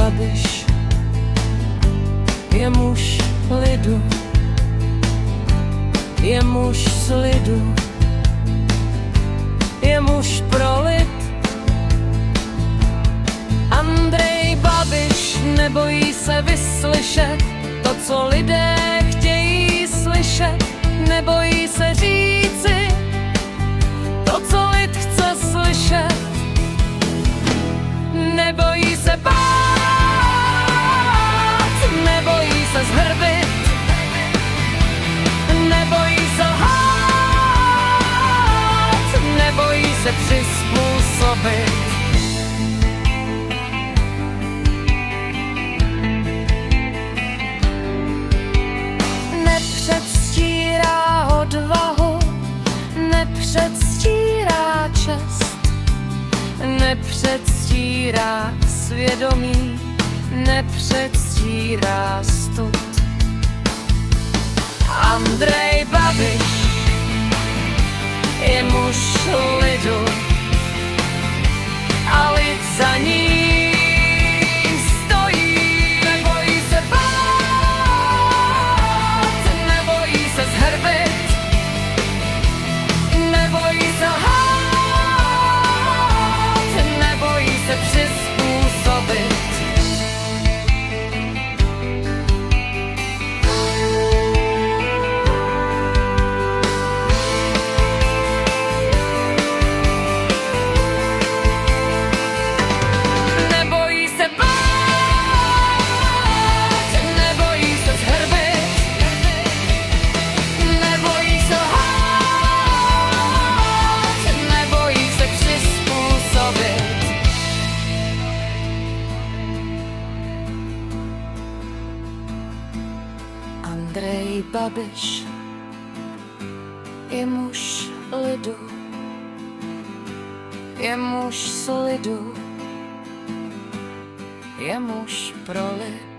Babiš je muž lidu, je muž slidu, je muž pro lid. Andrej Babiš nebojí se vyslyšet to, co lidé chtějí slyšet, nebojí se říci to, co lid chce slyšet, nebojí se bát, nebojí se zhrbit, nebojí se lhát, nebojí se přizpůsobit. Nepředstírá odvahu, nepředstírá čest, nepředstírá svědomí, nepředstírá stud. Andrej Babiš je muž lidu a lid za ním stojí. Nebojí se bát, nebojí se zhrbit, nebojí se lhát, nebojí se přizpůsobit. Andrej Babiš je muž lidu, je muž slidu, je muž pro lid.